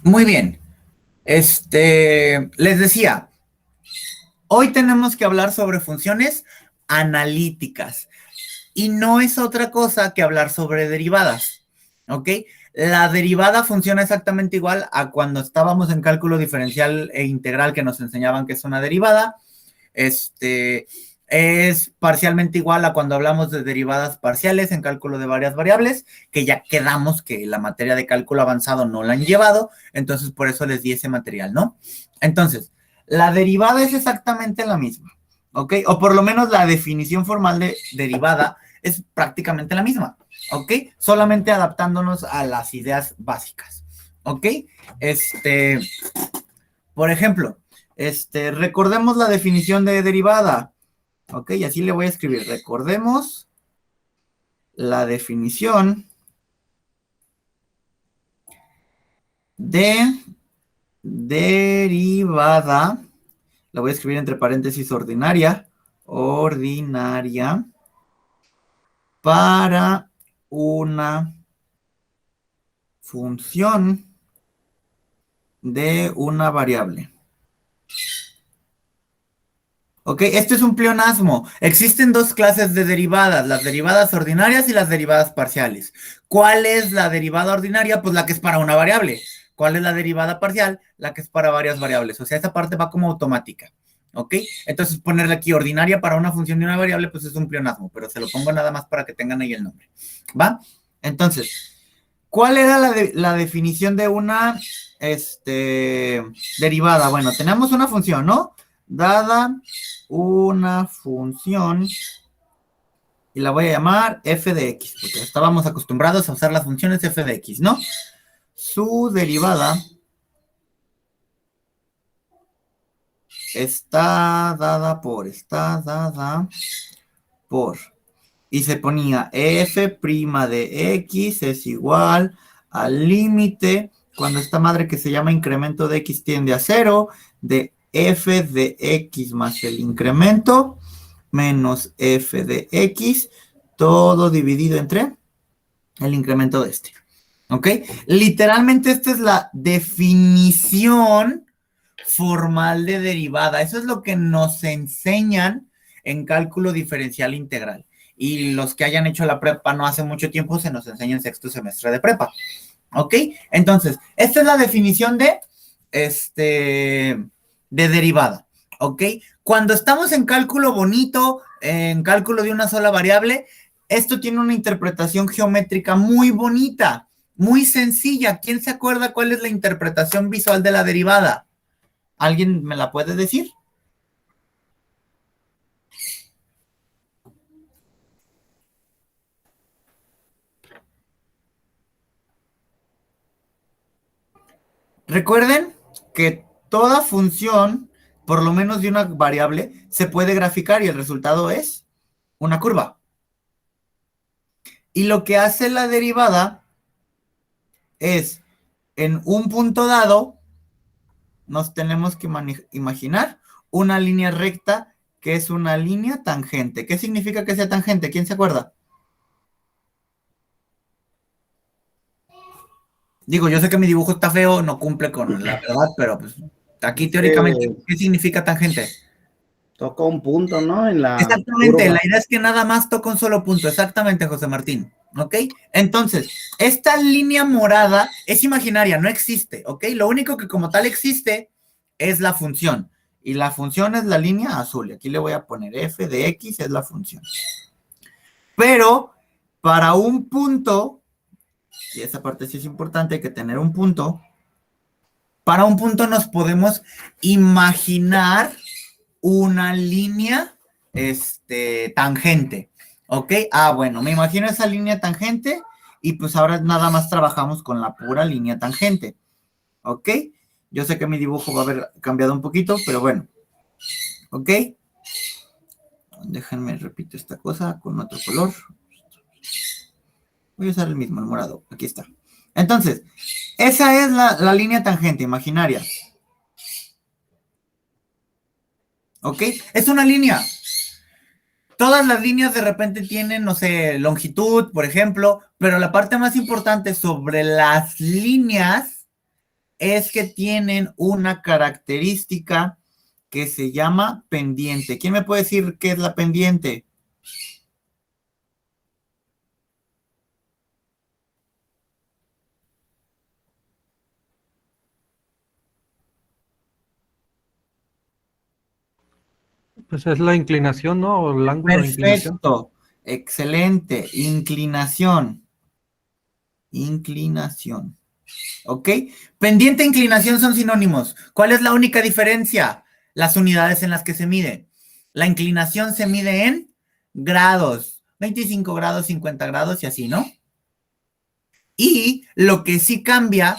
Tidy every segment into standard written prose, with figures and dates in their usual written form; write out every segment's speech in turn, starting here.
Muy bien. Les decía, hoy tenemos que hablar sobre funciones analíticas y no es otra cosa que hablar sobre derivadas, ¿ok? La derivada funciona exactamente igual a cuando estábamos en cálculo diferencial e integral que nos enseñaban que es una derivada. Es parcialmente igual a cuando hablamos de derivadas parciales en cálculo de varias variables, que ya quedamos que la materia de cálculo avanzado no la han llevado, entonces por eso les di ese material, ¿no? Entonces, la derivada es exactamente la misma, ¿ok? O por lo menos la definición formal de derivada es prácticamente la misma, ¿ok? Solamente adaptándonos a las ideas básicas, ¿ok? Este, por ejemplo, recordemos la definición de derivada. Ok, así le voy a escribir. Recordemos la definición de derivada. La voy a escribir entre paréntesis ordinaria. Ordinaria para una función de una variable. Ok, esto es un pleonasmo. Existen dos clases de derivadas, las derivadas ordinarias y las derivadas parciales. ¿Cuál es la derivada ordinaria? Pues la que es para una variable. ¿Cuál es la derivada parcial? La que es para varias variables. O sea, esa parte va como automática. ¿Ok? Entonces ponerle aquí ordinaria para una función de una variable, pues es un pleonasmo, pero se lo pongo nada más para que tengan ahí el nombre. ¿Va? Entonces, ¿cuál era la definición de una derivada? Bueno, tenemos una función, ¿no? Dada una función y la voy a llamar f de x, porque estábamos acostumbrados a usar las funciones f de x, ¿no? Su derivada está dada por, y se ponía f' de x es igual al límite, cuando esta madre que se llama incremento de x tiende a 0, de f de x más el incremento menos f de x, todo dividido entre el incremento de este. ¿Ok? Literalmente esta es la definición formal de derivada. Eso es lo que nos enseñan en cálculo diferencial integral. Y los que hayan hecho la prepa no hace mucho tiempo se nos enseña en sexto semestre de prepa. ¿Ok? Entonces, esta es la definición de derivada. ¿Ok? Cuando estamos en cálculo bonito, en cálculo de una sola variable, esto tiene una interpretación geométrica muy bonita, muy sencilla. ¿Quién se acuerda cuál es la interpretación visual de la derivada? ¿Alguien me la puede decir? Recuerden que toda función, por lo menos de una variable, se puede graficar y el resultado es una curva. Y lo que hace la derivada es, en un punto dado, nos tenemos que imaginar una línea recta que es una línea tangente. ¿Qué significa que sea tangente? ¿Quién se acuerda? Digo, yo sé que mi dibujo está feo, no cumple con la verdad, pero pues aquí Es teóricamente, que ¿qué significa tangente? toca un punto, ¿no? En la Exactamente, la curva. idea es que nada más toca un solo punto, exactamente, José Martín, ¿ok? Entonces, esta línea morada es imaginaria, no existe, ¿ok? Lo único que como tal existe es la función, y la función es la línea azul, y aquí le voy a poner f de x, es la función. Pero, para un punto, y esa parte sí es importante, hay que tener un punto, para un punto nos podemos imaginar una línea tangente. ¿Ok? Ah, bueno, me imagino esa línea tangente y pues ahora nada más trabajamos con la pura línea tangente. ¿Ok? Yo sé que mi dibujo va a haber cambiado un poquito, pero bueno. ¿Ok? Déjenme repito esta cosa con otro color. Voy a usar el mismo, el morado. Aquí está. Entonces, esa es la línea tangente imaginaria. ¿Ok? Es una línea. Todas las líneas de repente tienen, no sé, longitud, por ejemplo, pero la parte más importante sobre las líneas es que tienen una característica que se llama pendiente. ¿Quién me puede decir qué es la pendiente? Pues es la inclinación, ¿no? O el ángulo de inclinación. Perfecto, excelente. Inclinación. Inclinación. ¿Ok? Pendiente e inclinación son sinónimos. ¿Cuál es la única diferencia? Las unidades en las que se mide. La inclinación se mide en grados. 25 grados, 50 grados y así, ¿no? Y lo que sí cambia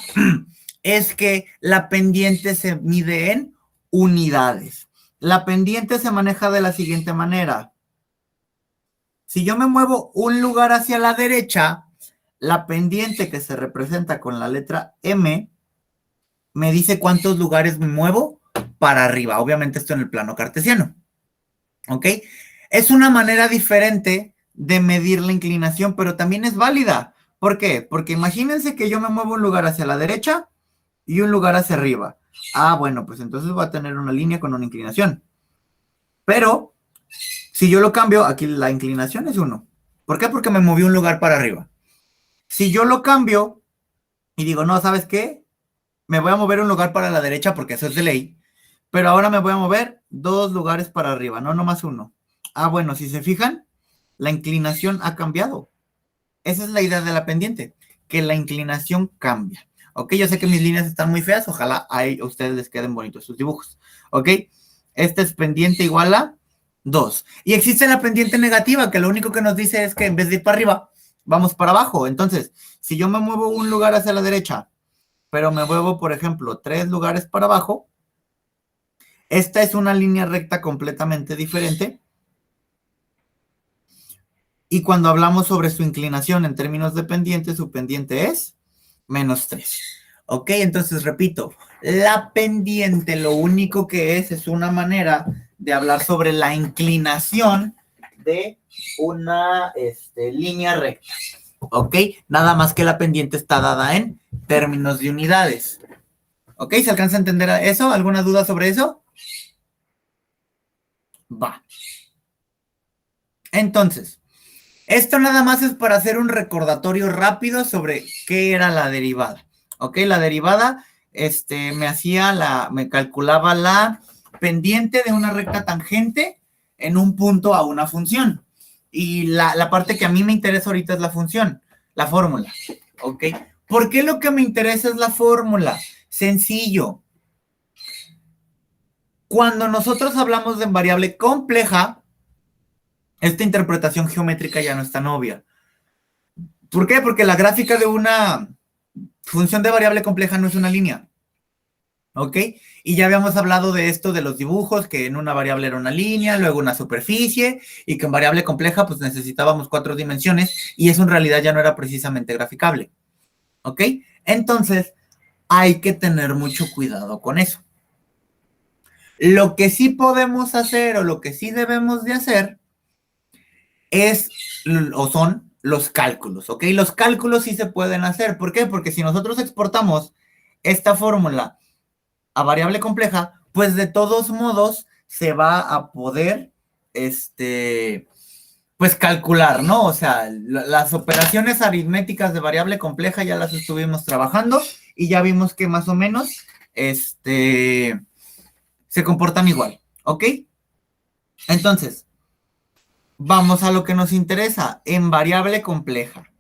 es que la pendiente se mide en unidades. La pendiente se maneja de la siguiente manera. Si yo me muevo un lugar hacia la derecha, la pendiente que se representa con la letra M me dice cuántos lugares me muevo para arriba. Obviamente esto en el plano cartesiano. ¿Ok? Es una manera diferente de medir la inclinación, pero también es válida. ¿Por qué? Porque imagínense que yo me muevo un lugar hacia la derecha y un lugar hacia arriba. Ah, bueno, pues entonces voy a tener una línea con una inclinación. Pero si yo lo cambio, aquí la inclinación es 1. ¿Por qué? Porque me moví un lugar para arriba. Si yo lo cambio y digo, no, ¿sabes qué? Me voy a mover un lugar para la derecha porque eso es de ley, pero ahora me voy a mover 2 lugares para arriba, no nomás 1. Ah, bueno, si se fijan, la inclinación ha cambiado. Esa es la idea de la pendiente, que la inclinación cambia. Ok, yo sé que mis líneas están muy feas, ojalá a ustedes les queden bonitos sus dibujos. Ok, esta es pendiente igual a 2. Y existe la pendiente negativa, que lo único que nos dice es que en vez de ir para arriba, vamos para abajo. Entonces, si yo me muevo un lugar hacia la derecha, pero me muevo, por ejemplo, 3 lugares para abajo, esta es una línea recta completamente diferente. Y cuando hablamos sobre su inclinación en términos de pendiente, su pendiente es -3. Ok, entonces repito, la pendiente lo único que es una manera de hablar sobre la inclinación de una línea recta. Ok, nada más que la pendiente está dada en términos de unidades. Ok, ¿se alcanza a entender eso? ¿Alguna duda sobre eso? Va. Entonces, esto nada más es para hacer un recordatorio rápido sobre qué era la derivada. Ok, la derivada me calculaba la pendiente de una recta tangente en un punto a una función. Y la parte que a mí me interesa ahorita es la función, la fórmula. Ok, ¿por qué lo que me interesa es la fórmula? Sencillo. Cuando nosotros hablamos de variable compleja, esta interpretación geométrica ya no es tan obvia. ¿Por qué? Porque la gráfica de una función de variable compleja no es una línea. ¿Ok? Y ya habíamos hablado de esto de los dibujos, que en una variable era una línea, luego una superficie, y que en variable compleja pues necesitábamos 4 dimensiones, y eso en realidad ya no era precisamente graficable. ¿Ok? Entonces, hay que tener mucho cuidado con eso. Lo que sí podemos hacer, o lo que sí debemos de hacer, son los cálculos, ¿ok? Los cálculos sí se pueden hacer. ¿Por qué? Porque si nosotros exportamos esta fórmula a variable compleja, pues de todos modos se va a poder, pues calcular, ¿no? O sea, las operaciones aritméticas de variable compleja ya las estuvimos trabajando y ya vimos que más o menos, se comportan igual, ¿ok? Entonces, vamos a lo que nos interesa, en variable compleja.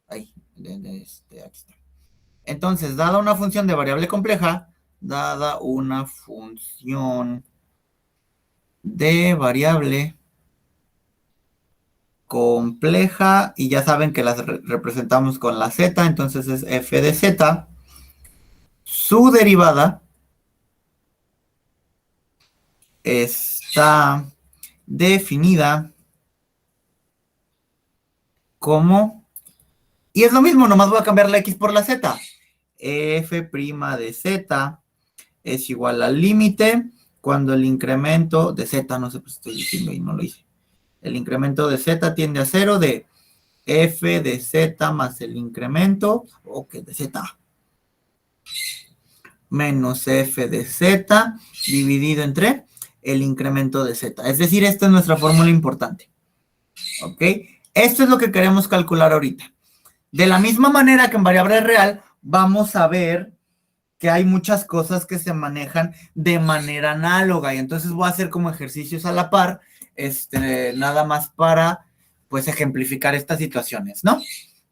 Ahí, aquí está. Entonces, dada una función de variable compleja, dada una función de variable compleja, y ya saben que las representamos con la z, entonces es f de z, su derivada está definida como, y es lo mismo, nomás voy a cambiar la x por la z, f' de z es igual al límite cuando el incremento de z, no sé, pues estoy diciendo y no lo hice, el incremento de z tiende a 0 de f de z más el incremento, ok, de z. menos f de z dividido entre el incremento de z. Es decir, esta es nuestra fórmula importante. ¿Ok? Esto es lo que queremos calcular ahorita. De la misma manera que en variable real, vamos a ver que hay muchas cosas que se manejan de manera análoga. Y entonces voy a hacer como ejercicios a la par, nada más para, pues, ejemplificar estas situaciones, ¿no?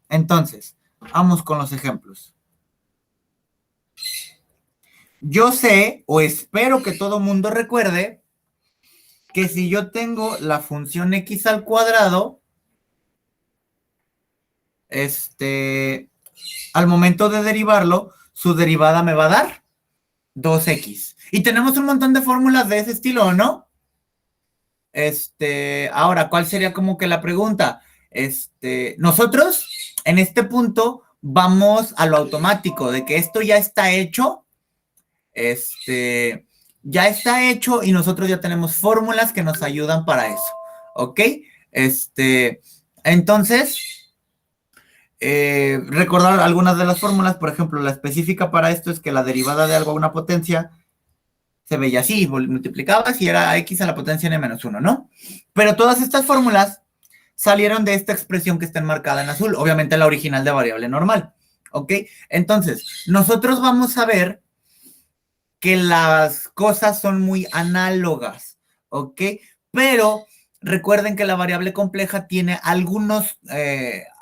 Entonces, vamos con los ejemplos. Yo sé, o espero que todo mundo recuerde, que si yo tengo la función x al cuadrado, al momento de derivarlo, su derivada me va a dar 2x. Y tenemos un montón de fórmulas de ese estilo, ¿o no? Ahora, ¿cuál sería como que la pregunta? Nosotros, en este punto, vamos a lo automático, de que esto ya está hecho, ya está hecho y nosotros ya tenemos fórmulas que nos ayudan para eso, ¿ok? Entonces, recordar algunas de las fórmulas, por ejemplo, la específica para esto es que la derivada de algo a una potencia se veía así, multiplicabas y era x a la potencia n menos 1, ¿no? Pero todas estas fórmulas salieron de esta expresión que está enmarcada en azul, obviamente la original de variable normal, ¿ok? Entonces, nosotros vamos a ver que las cosas son muy análogas, ¿ok? Pero recuerden que la variable compleja tiene algunas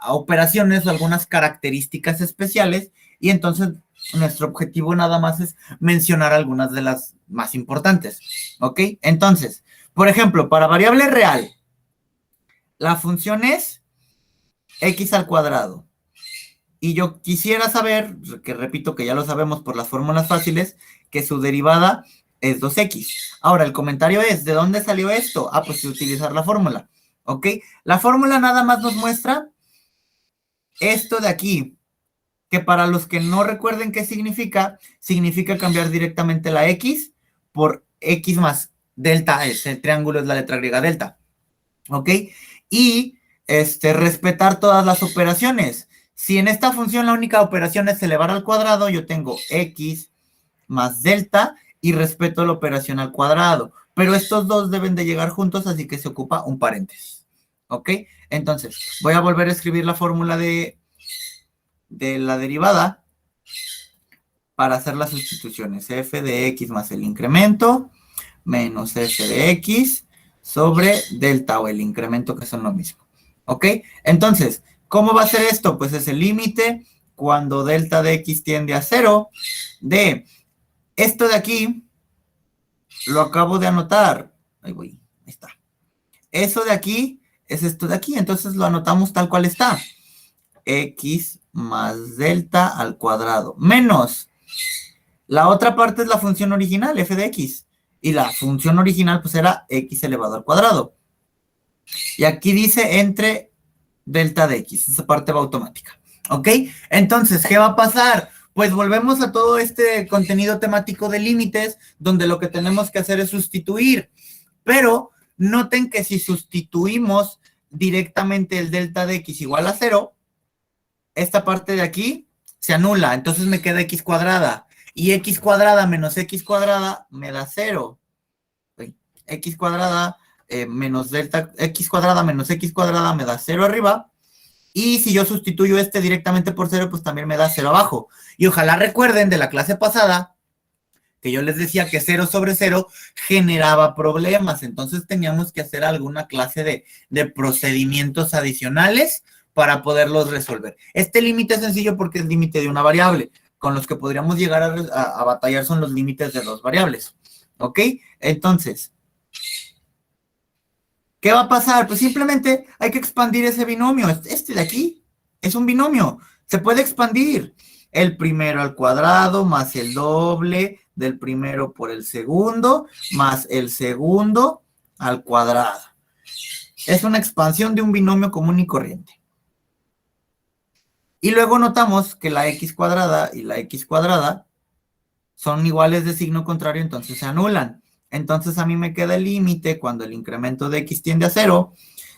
operaciones o algunas características especiales y entonces nuestro objetivo nada más es mencionar algunas de las más importantes, ¿ok? Entonces, por ejemplo, para variable real, la función es x al cuadrado. Y yo quisiera saber, que repito que ya lo sabemos por las fórmulas fáciles, que su derivada es 2x. Ahora, el comentario es, ¿de dónde salió esto? Ah, pues de utilizar la fórmula, ¿ok? La fórmula nada más nos muestra esto de aquí, que para los que no recuerden qué significa, significa cambiar directamente la x por x más delta, ese triángulo es la letra griega delta, ¿ok? Y respetar todas las operaciones. Si en esta función la única operación es elevar al cuadrado, yo tengo x más delta y respeto la operación al cuadrado. Pero estos dos deben de llegar juntos, así que se ocupa un paréntesis, ¿ok? Entonces, voy a volver a escribir la fórmula de la derivada para hacer las sustituciones. F de x más el incremento menos f de x sobre delta o el incremento, que son lo mismo, ¿ok? Entonces, ¿cómo va a ser esto? Pues es el límite cuando delta de x tiende a 0 de esto de aquí, lo acabo de anotar, ahí voy, ahí está. Eso de aquí es esto de aquí, entonces lo anotamos tal cual está. X más delta al cuadrado, menos. La otra parte es la función original, f de x. Y la función original pues era x elevado al cuadrado. Y aquí dice entre delta de x, esa parte va automática, ¿ok? Entonces, ¿qué va a pasar? Pues volvemos a todo este contenido temático de límites, donde lo que tenemos que hacer es sustituir. Pero noten que si sustituimos directamente el delta de x igual a 0, esta parte de aquí se anula, entonces me queda x cuadrada. Y x cuadrada menos x cuadrada me da 0. X cuadrada menos delta, x cuadrada menos x cuadrada me da 0 arriba. Y si yo sustituyo directamente por 0, pues también me da 0 abajo. Y ojalá recuerden de la clase pasada que yo les decía que 0 sobre 0 generaba problemas. Entonces teníamos que hacer alguna clase de procedimientos adicionales para poderlos resolver. Este límite es sencillo porque es límite de una variable. Con los que podríamos llegar a batallar son los límites de dos variables. ¿Ok? Entonces, ¿qué va a pasar? Pues simplemente hay que expandir ese binomio. Este de aquí es un binomio. Se puede expandir. El primero al cuadrado más el doble del primero por el segundo más el segundo al cuadrado. Es una expansión de un binomio común y corriente. Y luego notamos que la x cuadrada y la x cuadrada son iguales de signo contrario, entonces se anulan. Entonces a mí me queda el límite cuando el incremento de x tiende a 0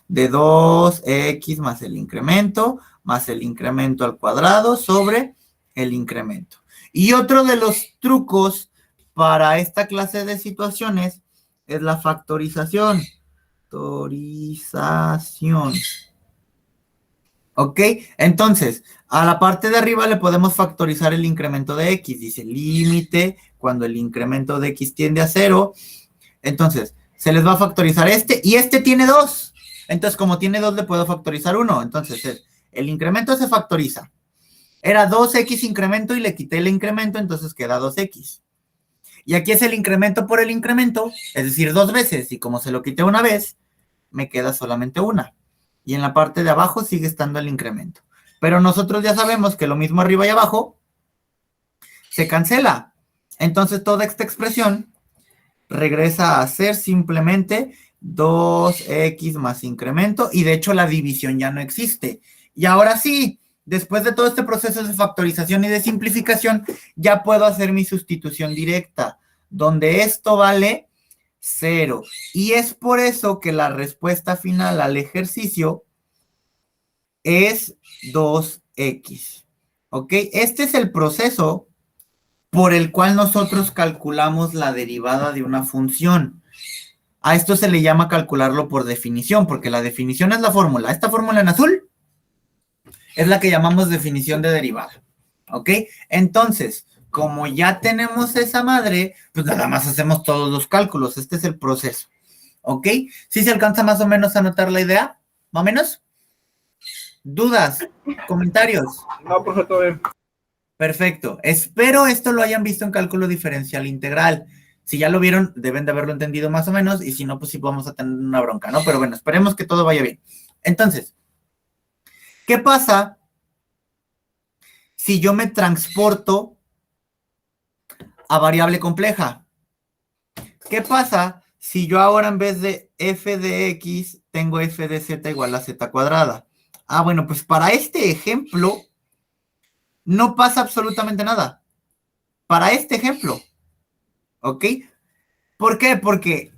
de 2x más el incremento al cuadrado sobre el incremento. Y otro de los trucos para esta clase de situaciones es la factorización. Factorización. ¿Ok? Entonces, a la parte de arriba le podemos factorizar el incremento de x. Dice límite cuando el incremento de x tiende a 0. Entonces, se les va a factorizar este y este tiene 2. Entonces, como tiene 2, le puedo factorizar 1. Entonces, el incremento se factoriza. Era 2x incremento y le quité el incremento, entonces queda 2x. Y aquí es el incremento por el incremento, es decir, 2 veces. Y como se lo quité una vez, me queda solamente una. Y en la parte de abajo sigue estando el incremento. Pero nosotros ya sabemos que lo mismo arriba y abajo se cancela. Entonces toda esta expresión regresa a ser simplemente 2x más incremento. Y de hecho la división ya no existe. Y ahora sí, después de todo este proceso de factorización y de simplificación, ya puedo hacer mi sustitución directa, donde esto vale 0. Y es por eso que la respuesta final al ejercicio es 2x. ¿Ok? Este es el proceso por el cual nosotros calculamos la derivada de una función. A esto se le llama calcularlo por definición, porque la definición es la fórmula. Esta fórmula en azul es la que llamamos definición de derivada. ¿Ok? Entonces, como ya tenemos esa madre, pues nada más hacemos todos los cálculos. Este es el proceso. ¿Ok? ¿Sí se alcanza más o menos a notar la idea? ¿Más o menos? ¿Dudas? ¿Comentarios? No, profe, todo bien. Perfecto. Espero esto lo hayan visto en cálculo diferencial integral. Si ya lo vieron, deben de haberlo entendido más o menos. Y si no, pues sí vamos a tener una bronca, ¿no? Pero bueno, esperemos que todo vaya bien. Entonces, ¿qué pasa si yo me transporto a variable compleja? ¿Qué pasa si yo ahora en vez de f de x tengo f de z igual a z cuadrada? Ah, bueno, pues para este ejemplo no pasa absolutamente nada. Para este ejemplo. ¿Ok? ¿Por qué? Porque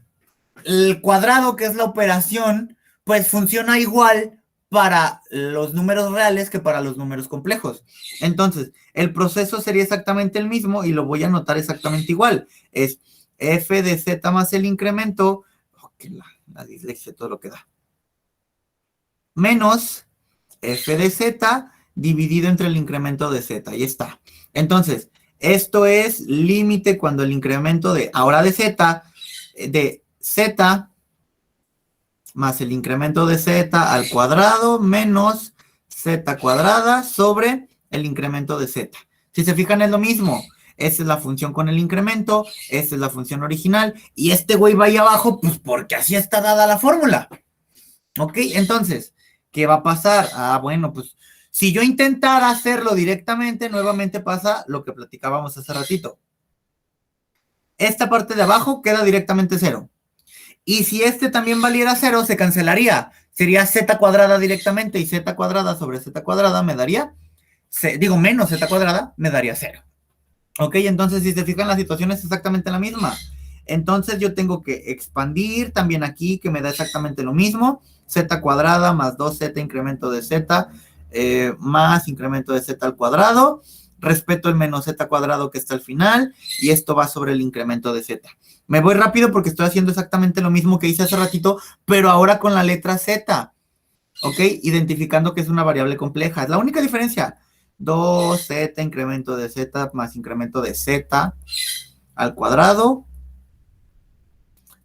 el cuadrado, que es la operación, pues funciona igual para los números reales que para los números complejos. Entonces, el proceso sería exactamente el mismo y lo voy a anotar exactamente igual. Es f de z más el incremento, la dislexia, todo lo que da, menos f de z dividido entre el incremento de z. Ahí está. Entonces, esto es límite cuando el incremento de, ahora de z más el incremento de z al cuadrado menos z cuadrada sobre el incremento de z. Si se fijan, es lo mismo. Esa es la función con el incremento, esta es la función original, y este güey va ahí abajo, pues porque así está dada la fórmula. ¿Ok? Entonces, ¿qué va a pasar? Ah, bueno, pues si yo intentara hacerlo directamente, nuevamente pasa lo que platicábamos hace ratito. Esta parte de abajo queda directamente 0. Y si este también valiera 0, se cancelaría. Sería z cuadrada directamente, y z cuadrada sobre z cuadrada me daría, menos z cuadrada me daría 0. ¿Ok? Entonces, si se fijan, la situación es exactamente la misma. Entonces, yo tengo que expandir también aquí, que me da exactamente lo mismo. Z cuadrada más 2z incremento de z más incremento de z al cuadrado. Respeto el menos z cuadrado que está al final. Y esto va sobre el incremento de z. Me voy rápido porque estoy haciendo exactamente lo mismo que hice hace ratito, pero ahora con la letra z. ¿Ok? Identificando que es una variable compleja. Es la única diferencia. 2z incremento de z más incremento de z al cuadrado,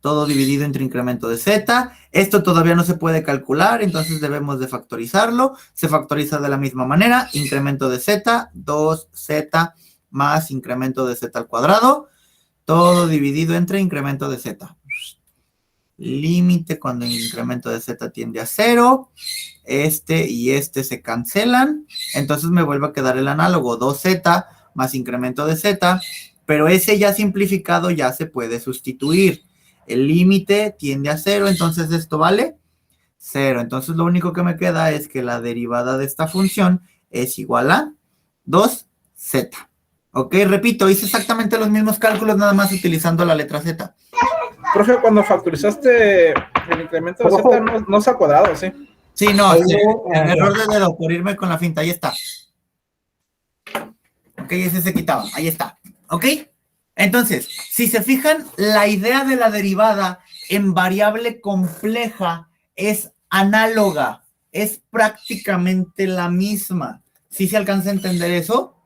todo dividido entre incremento de z. Esto todavía no se puede calcular, entonces debemos de factorizarlo. Se factoriza de la misma manera, incremento de z, 2z más incremento de z al cuadrado, todo dividido entre incremento de z. Límite cuando el incremento de z tiende a 0. Este y este se cancelan. Entonces me vuelve a quedar el análogo. 2z más incremento de z. Pero ese ya simplificado ya se puede sustituir. El límite tiende a 0. Entonces esto vale 0. Entonces lo único que me queda es que la derivada de esta función es igual a 2z. Ok, repito, hice exactamente los mismos cálculos, nada más utilizando la letra z. Profe, cuando factorizaste el incremento de z, no se ha cuadrado, ¿sí? Sí, no, sí, error de dedo por irme con la finta, ahí está. Ok, ese se quitaba, ahí está. Ok, entonces, si se fijan, la idea de la derivada en variable compleja es análoga, es prácticamente la misma. ¿Sí se alcanza a entender eso?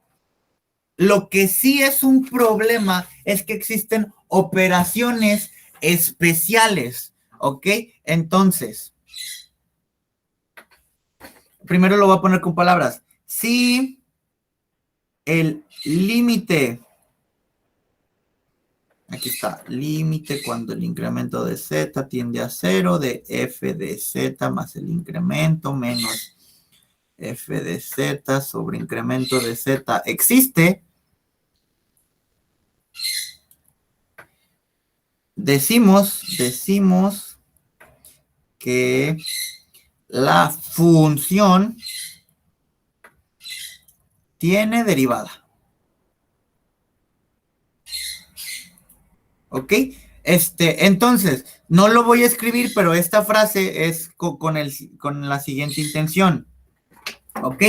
Lo que sí es un problema es que existen operaciones especiales, ¿ok? Entonces, primero lo voy a poner con palabras. Si el límite, aquí está, límite cuando el incremento de z tiende a 0 de f de z más el incremento menos f de z sobre incremento de z existe, decimos que la función tiene derivada. ¿Ok? Entonces, no lo voy a escribir, pero esta frase es con la siguiente intención. ¿Ok?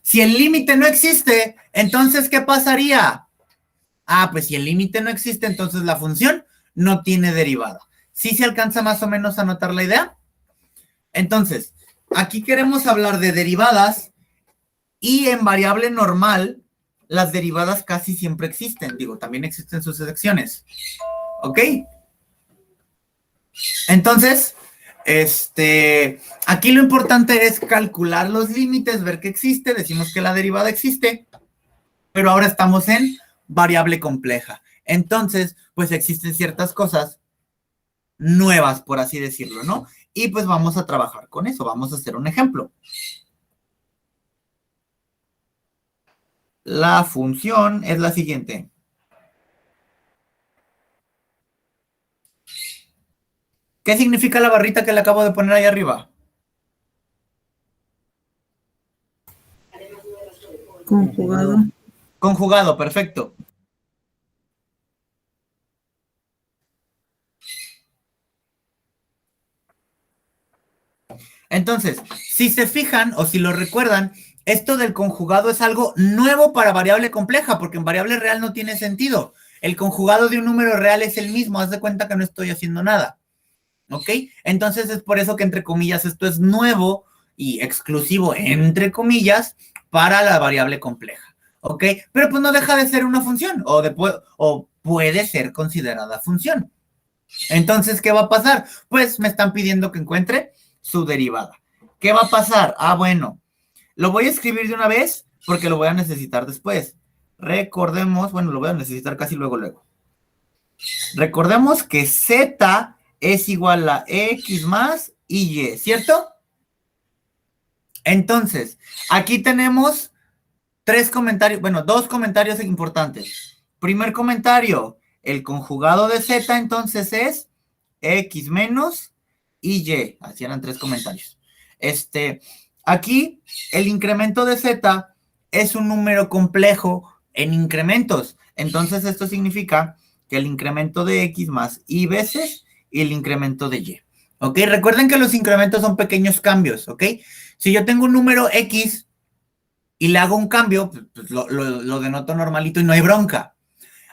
Si el límite no existe, entonces, ¿qué pasaría? Ah, pues si el límite no existe, entonces la función no tiene derivada. ¿Sí se alcanza más o menos a notar la idea? Entonces, aquí queremos hablar de derivadas y en variable normal, las derivadas casi siempre existen. Digo, también existen sus excepciones. ¿Ok? Entonces, aquí lo importante es calcular los límites, ver que existe, decimos que la derivada existe, pero ahora estamos en variable compleja. Entonces, pues existen ciertas cosas nuevas, por así decirlo, ¿no? Y pues vamos a trabajar con eso, vamos a hacer un ejemplo. La función es la siguiente. ¿Qué significa la barrita que le acabo de poner ahí arriba? Conjugado. Conjugado, perfecto. Entonces, si se fijan o si lo recuerdan, esto del conjugado es algo nuevo para variable compleja, porque en variable real no tiene sentido. El conjugado de un número real es el mismo, haz de cuenta que no estoy haciendo nada. ¿Ok? Entonces es por eso que entre comillas esto es nuevo y exclusivo, entre comillas, para la variable compleja. ¿Ok? Pero pues no deja de ser una función o puede ser considerada función. Entonces, ¿qué va a pasar? Pues me están pidiendo que encuentre su derivada. ¿Qué va a pasar? Ah, bueno, lo voy a escribir de una vez porque lo voy a necesitar después. Recordemos, bueno, lo voy a necesitar casi luego. Recordemos que z es igual a x más y, ¿cierto? Entonces, aquí tenemos dos comentarios importantes. Primer comentario, el conjugado de z entonces es x menos y. Así eran 3 comentarios. Aquí, el incremento de z es un número complejo en incrementos. Entonces, esto significa que el incremento de x más y veces y el incremento de y. ¿Ok? Recuerden que los incrementos son pequeños cambios, ¿ok? Si yo tengo un número x y le hago un cambio, pues lo denoto normalito y no hay bronca.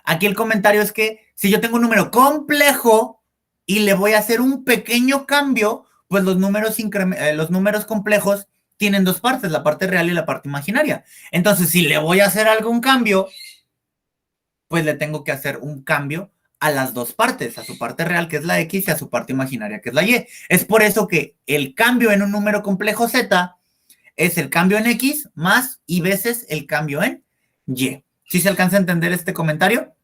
Aquí el comentario es que si yo tengo un número complejo y le voy a hacer un pequeño cambio, pues los números complejos tienen 2 partes, la parte real y la parte imaginaria. Entonces, si le voy a hacer algún cambio, pues le tengo que hacer un cambio a las 2 partes, a su parte real, que es la X, y a su parte imaginaria, que es la Y. Es por eso que el cambio en un número complejo Z es el cambio en X más y veces el cambio en Y. ¿Sí se alcanza a entender este comentario?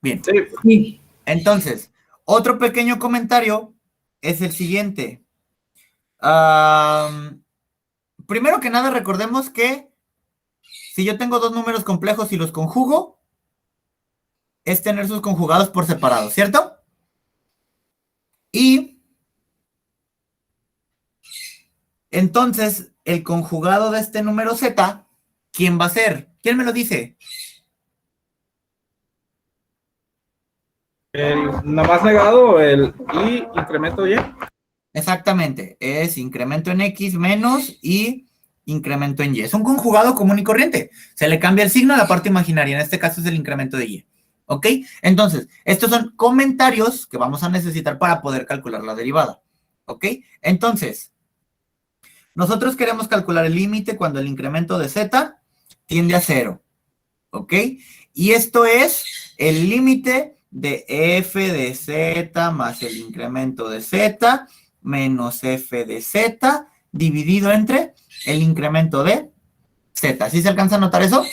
Bien. Sí. Entonces, otro pequeño comentario es el siguiente. Primero que nada, recordemos que si yo tengo 2 números complejos y los conjugo, es tener sus conjugados por separado, ¿cierto? Y entonces, el conjugado de este número Z, ¿quién va a ser? ¿Quién me lo dice? Nada más negado el y incremento y. Exactamente, es incremento en X menos y incremento en Y. Es un conjugado común y corriente. Se le cambia el signo a la parte imaginaria. En este caso es el incremento de Y. ¿Ok? Entonces, estos son comentarios que vamos a necesitar para poder calcular la derivada. ¿Ok? Entonces, nosotros queremos calcular el límite cuando el incremento de Z tiende a 0. ¿Ok? Y esto es el límite de f de Z más el incremento de Z menos f de Z dividido entre el incremento de Z. ¿Sí se alcanza a notar eso?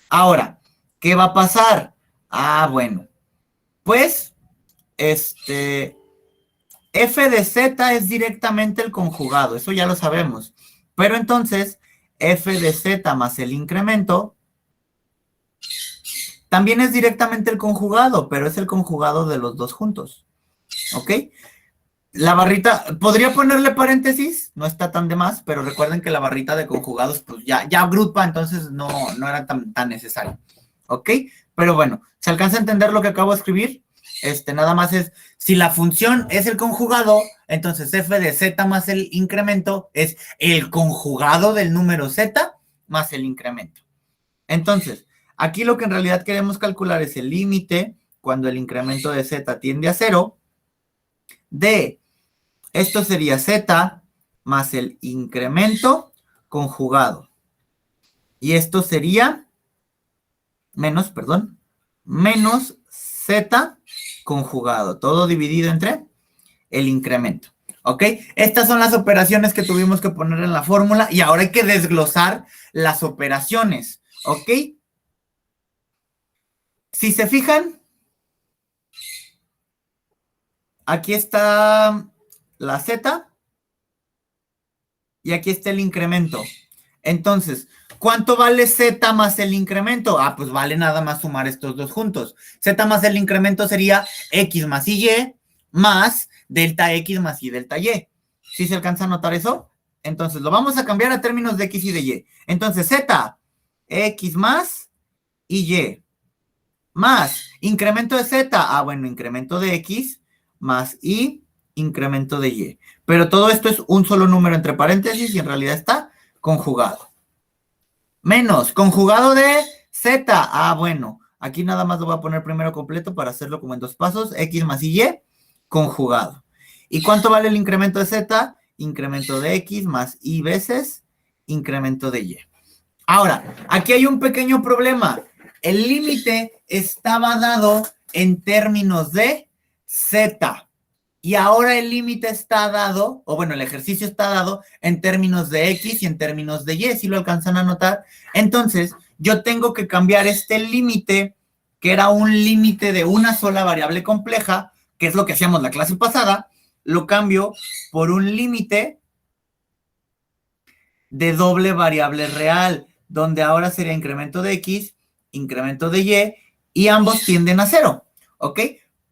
Ahora, ¿qué va a pasar? Ah, bueno, pues, f de Z es directamente el conjugado, eso ya lo sabemos. Pero entonces, f de Z más el incremento también es directamente el conjugado, pero es el conjugado de los dos juntos. ¿Ok? La barrita, ¿podría ponerle paréntesis? No está tan de más, pero recuerden que la barrita de conjugados, pues ya agrupa, entonces no era tan necesario. ¿Ok? Pero bueno, ¿se alcanza a entender lo que acabo de escribir? Nada más es, si la función es el conjugado, entonces f de Z más el incremento es el conjugado del número Z más el incremento. Entonces, aquí lo que en realidad queremos calcular es el límite cuando el incremento de Z tiende a 0 de, esto sería Z más el incremento conjugado. Y esto sería menos Z conjugado, todo dividido entre el incremento. ¿Ok? Estas son las operaciones que tuvimos que poner en la fórmula y ahora hay que desglosar las operaciones. ¿Ok? Si se fijan, aquí está la Z y aquí está el incremento. Entonces, ¿cuánto vale Z más el incremento? Ah, pues vale nada más sumar estos dos juntos. Z más el incremento sería X más Y más delta X más Y delta Y. ¿Sí se alcanza a notar eso? Entonces, lo vamos a cambiar a términos de X y de Y. Entonces, Z, X más Y más incremento de Z. Ah, bueno, incremento de X más Y, incremento de Y. Pero todo esto es un solo número entre paréntesis y en realidad está conjugado. Menos conjugado de Z. Ah, bueno, aquí nada más lo voy a poner primero completo para hacerlo como en dos pasos. X más Y, conjugado. ¿Y cuánto vale el incremento de Z? Incremento de X más Y veces incremento de Y. Ahora, aquí hay un pequeño problema. El límite estaba dado en términos de Z. Y ahora el límite está dado, o bueno, el ejercicio está dado en términos de X y en términos de Y, si lo alcanzan a notar. Entonces, yo tengo que cambiar este límite, que era un límite de una sola variable compleja, que es lo que hacíamos la clase pasada, lo cambio por un límite de doble variable real, donde ahora sería incremento de X, incremento de Y ambos tienden a 0, ¿ok?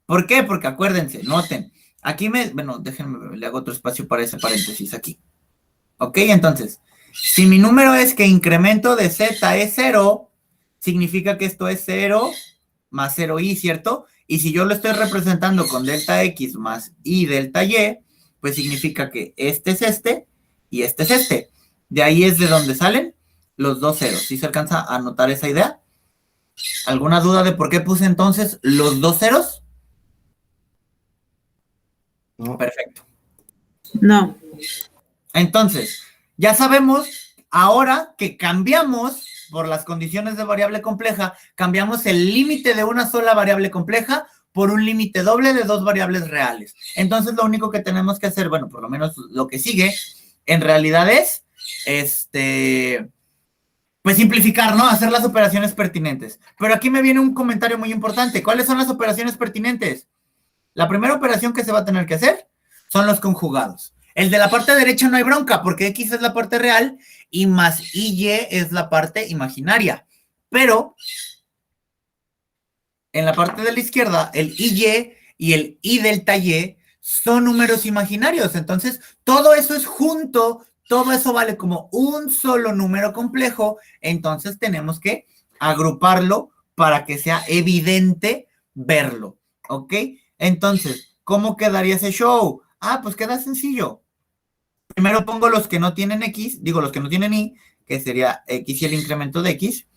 ¿Por qué? Porque acuérdense, noten, aquí bueno, déjenme, le hago otro espacio para ese paréntesis aquí. ¿Ok? Entonces, si mi número es que incremento de Z es 0, significa que esto es 0 más 0Y, ¿cierto? Y si yo lo estoy representando con delta X más Y delta Y, pues significa que este es este y este es este. De ahí es de donde salen los dos ceros. ¿Sí se alcanza a notar esa idea? ¿Alguna duda de por qué puse entonces los dos ceros? No. Perfecto. No. Entonces, ya sabemos ahora que cambiamos por las condiciones de variable compleja, cambiamos el límite de una sola variable compleja por un límite doble de dos variables reales. Entonces, lo único que tenemos que hacer, bueno, por lo menos lo que sigue, en realidad es, pues simplificar, ¿no? Hacer las operaciones pertinentes. Pero aquí me viene un comentario muy importante. ¿Cuáles son las operaciones pertinentes? La primera operación que se va a tener que hacer son los conjugados. El de la parte derecha no hay bronca, porque X es la parte real y más Y es la parte imaginaria. Pero en la parte de la izquierda, el Y y el Y delta Y son números imaginarios. Entonces, todo eso es junto, todo eso vale como un solo número complejo. Entonces, tenemos que agruparlo para que sea evidente verlo. ¿Ok? Entonces, ¿cómo quedaría ese show? Ah, pues queda sencillo. Primero pongo los que no tienen X, digo los que no tienen Y, que sería X y el incremento de X.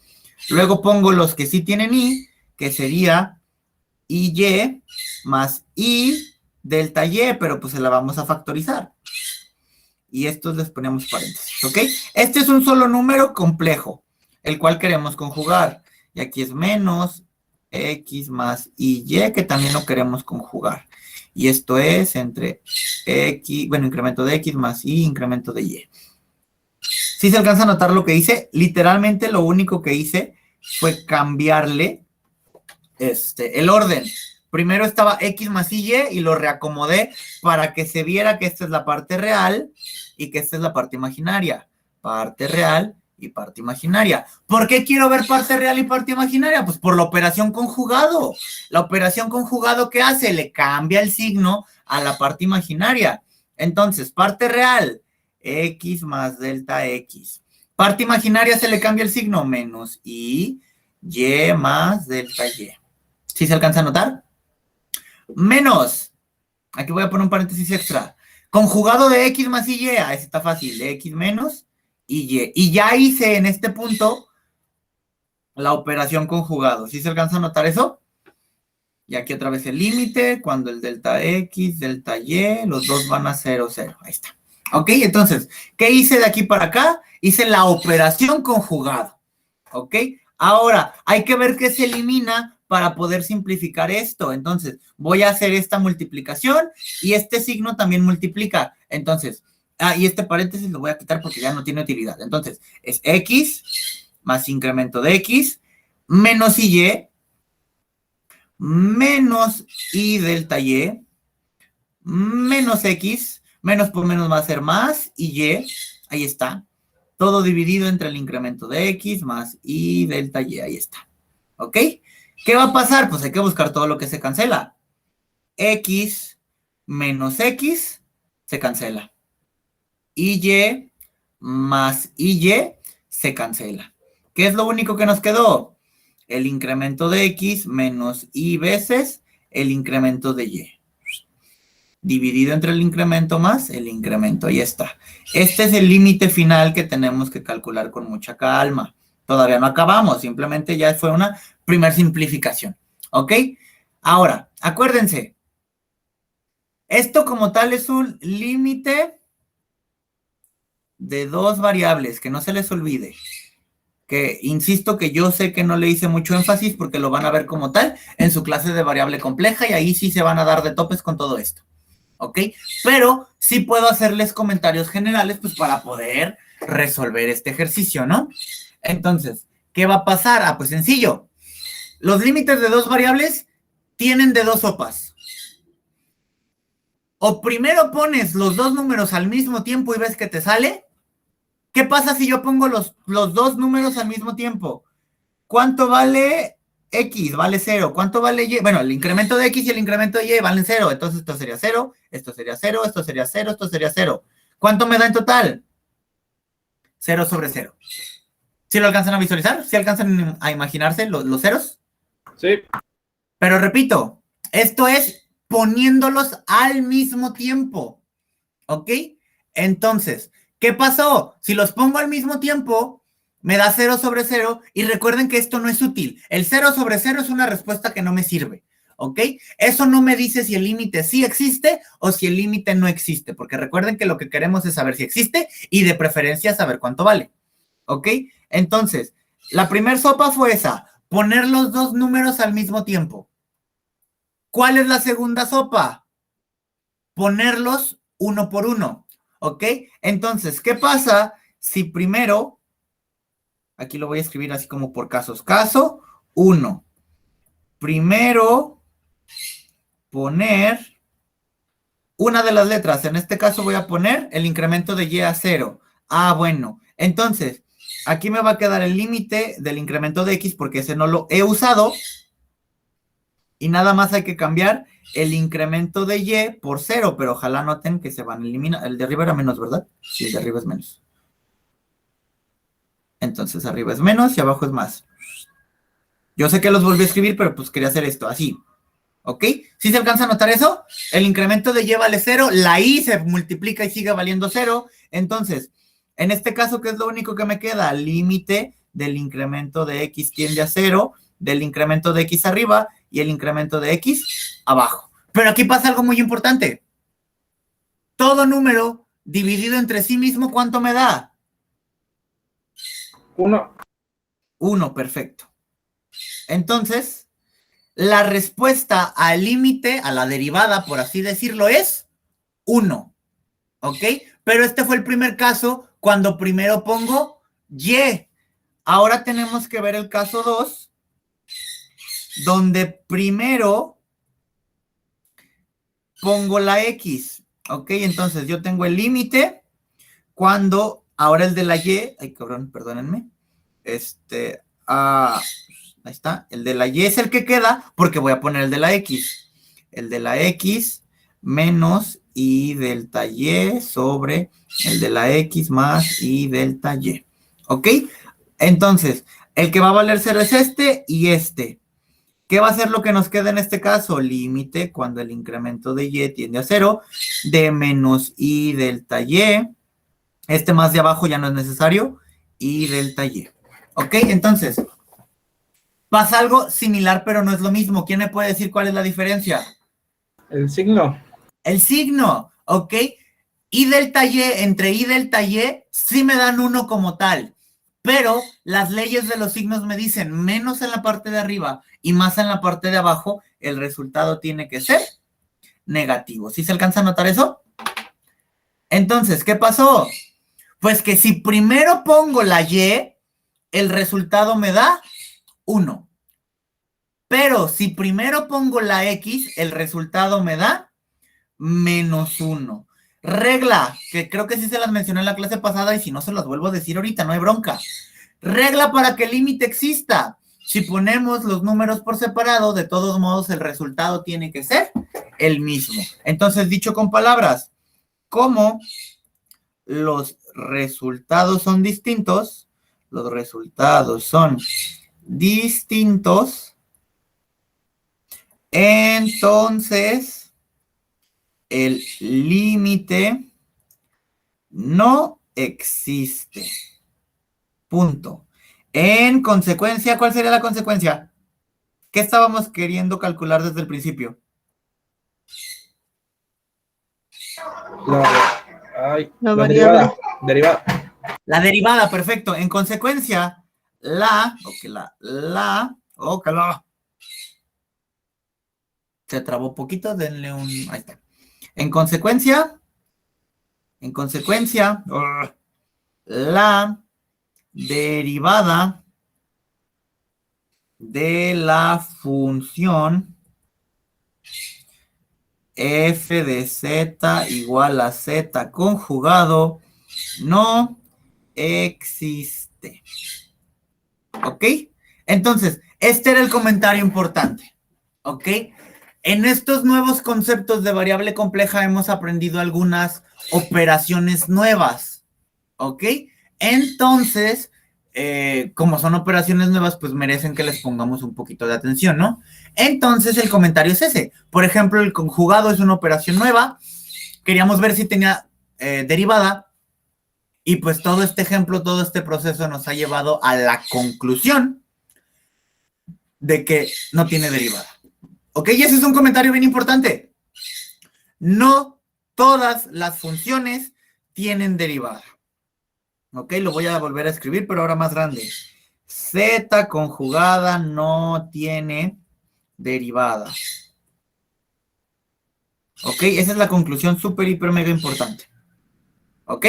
Luego pongo los que sí tienen Y, que sería Y más Y delta Y, pero pues se la vamos a factorizar. Y estos les ponemos paréntesis, ¿ok? Este es un solo número complejo, el cual queremos conjugar. Y aquí es menos X más Y, que también lo queremos conjugar. Y esto es entre X, bueno, incremento de X más Y, incremento de Y. ¿Sí se alcanza a notar lo que hice? Literalmente lo único que hice fue cambiarle el orden. Primero estaba X más Y y lo reacomodé para que se viera que esta es la parte real y que esta es la parte imaginaria. Parte real y parte imaginaria. ¿Por qué quiero ver parte real y parte imaginaria? Pues por la operación conjugado. La operación conjugado, ¿qué hace? Le cambia el signo a la parte imaginaria. Entonces, parte real, X más delta X. Parte imaginaria se le cambia el signo, menos Y más delta Y. ¿Sí se alcanza a notar? Menos, aquí voy a poner un paréntesis extra, conjugado de X más Y, ese está fácil, de X menos Y. Y ya hice en este punto la operación conjugado. ¿Sí se alcanza a notar eso? Y aquí otra vez el límite, cuando el delta X, delta Y, los dos van a 0, 0. Ahí está. ¿Ok? Entonces, ¿qué hice de aquí para acá? Hice la operación conjugado. ¿Ok? Ahora, hay que ver qué se elimina para poder simplificar esto. Entonces, voy a hacer esta multiplicación y este signo también multiplica. Entonces, y este paréntesis lo voy a quitar porque ya no tiene utilidad. Entonces, es X más incremento de X menos Y menos Y delta Y menos X, menos por menos va a ser más Y, ahí está. Todo dividido entre el incremento de X más Y delta Y, ahí está. ¿Ok? ¿Qué va a pasar? Pues hay que buscar todo lo que se cancela. X menos X se cancela. Y más Y se cancela. ¿Qué es lo único que nos quedó? El incremento de X menos Y veces el incremento de Y. Dividido entre el incremento más el incremento. Ahí está. Este es el límite final que tenemos que calcular con mucha calma. Todavía no acabamos, simplemente ya fue una primera simplificación. ¿Ok? Ahora, acuérdense, esto como tal es un límite de dos variables, que no se les olvide. Que insisto que yo sé que no le hice mucho énfasis porque lo van a ver como tal en su clase de variable compleja y ahí sí se van a dar de topes con todo esto. ¿Ok? Pero sí puedo hacerles comentarios generales pues para poder resolver este ejercicio, ¿no? Entonces, ¿qué va a pasar? Ah, pues sencillo. Los límites de dos variables tienen de dos sopas. O primero pones los dos números al mismo tiempo y ves que te sale. ¿Qué pasa si yo pongo los dos números al mismo tiempo? ¿Cuánto vale X? Vale 0. ¿Cuánto vale Y? Bueno, el incremento de X y el incremento de Y valen 0. Entonces esto sería 0, esto sería 0, esto sería 0, esto sería 0. ¿Cuánto me da en total? 0 sobre 0. ¿Sí lo alcanzan a visualizar? ¿Sí alcanzan a imaginarse los ceros? Sí. Pero repito, esto es poniéndolos al mismo tiempo. ¿Ok? Entonces, ¿qué pasó? Si los pongo al mismo tiempo, me da 0 sobre 0 y recuerden que esto no es útil. El 0 sobre 0 es una respuesta que no me sirve. ¿Ok? Eso no me dice si el límite sí existe o si el límite no existe, porque recuerden que lo que queremos es saber si existe y de preferencia saber cuánto vale. ¿Ok? Entonces, la primera sopa fue esa, poner los dos números al mismo tiempo. ¿Cuál es la segunda sopa? Ponerlos uno por uno. ¿Ok? Entonces, ¿qué pasa si primero, aquí lo voy a escribir así como por casos, caso 1, primero poner una de las letras, en este caso voy a poner el incremento de Y a 0. Ah, bueno, entonces, aquí me va a quedar el límite del incremento de X porque ese no lo he usado y nada más hay que cambiar el incremento de Y por 0, pero ojalá noten que se van a eliminar. El de arriba era menos, ¿verdad? Sí, el de arriba es menos. Entonces arriba es menos y abajo es más. Yo sé que los volví a escribir, pero pues quería hacer esto así. ¿Ok? ¿Sí se alcanza a notar eso? El incremento de y vale 0, la y se multiplica y sigue valiendo 0. Entonces, en este caso, ¿qué es lo único que me queda? Límite del incremento de x tiende a 0, del incremento de x arriba y el incremento de x abajo. Pero aquí pasa algo muy importante. Todo número dividido entre sí mismo, ¿cuánto me da? 1. 1, perfecto. Entonces, la respuesta al límite, a la derivada, por así decirlo, es 1. ¿Ok? Pero este fue el primer caso cuando primero pongo y. Ahora tenemos que ver el caso 2, donde primero pongo la x. ¿Ok? Entonces yo tengo el límite cuando, ahora el de la y, ay cabrón, perdónenme, ahí está, el de la y es el que queda, porque voy a poner el de la x. El de la x menos y delta y sobre el de la x más y delta y. ¿Ok? Entonces, el que va a valer 0 es este y este. ¿Qué va a ser lo que nos queda en este caso? Límite cuando el incremento de y tiende a 0 de menos y delta y. Este más de abajo ya no es necesario. Y delta y. ¿Ok? Entonces, pasa algo similar, pero no es lo mismo. ¿Quién me puede decir cuál es la diferencia? El signo. El signo, ¿ok? Y delta y, entre y delta y, sí me dan 1 como tal. Pero las leyes de los signos me dicen menos en la parte de arriba y más en la parte de abajo, el resultado tiene que ser negativo. ¿Sí se alcanza a notar eso? Entonces, ¿qué pasó? Pues que si primero pongo la y, el resultado me da 1. Pero si primero pongo la x, el resultado me da menos 1. Regla, que creo que sí se las mencioné en la clase pasada y si no se las vuelvo a decir ahorita, no hay bronca. Regla para que el límite exista. Si ponemos los números por separado, de todos modos el resultado tiene que ser el mismo. Entonces, dicho con palabras, como los resultados son distintos, entonces el límite no existe. Punto. En consecuencia, ¿cuál sería la consecuencia? ¿Qué estábamos queriendo calcular desde el principio? La variable. Derivada. La derivada, perfecto. En consecuencia, se trabó poquito, denle un, ahí está. En consecuencia, la derivada de la función f de z igual a z conjugado no existe. ¿Ok? Entonces, este era el comentario importante. ¿Ok? En estos nuevos conceptos de variable compleja hemos aprendido algunas operaciones nuevas. ¿Ok? Entonces, como son operaciones nuevas, pues merecen que les pongamos un poquito de atención, ¿no? Entonces, el comentario es ese. Por ejemplo, el conjugado es una operación nueva. Queríamos ver si tenía derivada. Y pues todo este ejemplo, todo este proceso nos ha llevado a la conclusión de que no tiene derivada. ¿Ok? Y ese es un comentario bien importante. No todas las funciones tienen derivada. ¿Ok? Lo voy a volver a escribir, pero ahora más grande. Z conjugada no tiene derivada. ¿Ok? Esa es la conclusión súper, hiper, mega importante. ¿Ok?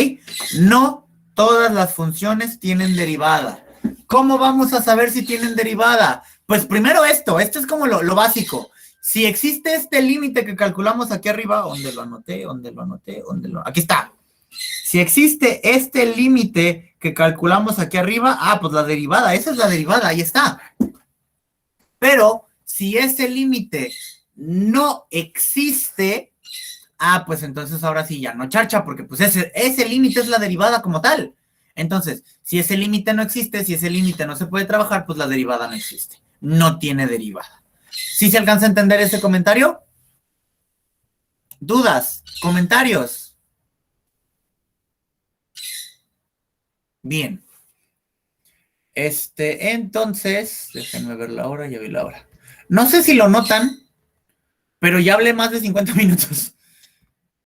No todas las funciones tienen derivada. ¿Cómo vamos a saber si tienen derivada? Pues primero esto es como lo básico. Si existe este límite que calculamos aquí arriba, ¿dónde lo anoté? Aquí está. Si existe este límite que calculamos aquí arriba, pues la derivada, esa es la derivada, ahí está. Pero si ese límite no existe, pues entonces ahora sí ya no charcha, porque pues ese límite es la derivada como tal. Entonces, si ese límite no existe, si ese límite no se puede trabajar, pues la derivada no existe. No tiene derivada. ¿Sí se alcanza a entender ese comentario? ¿Dudas? ¿Comentarios? Bien. Entonces, déjenme ver la hora, ya vi la hora. No sé si lo notan, pero ya hablé más de 50 minutos.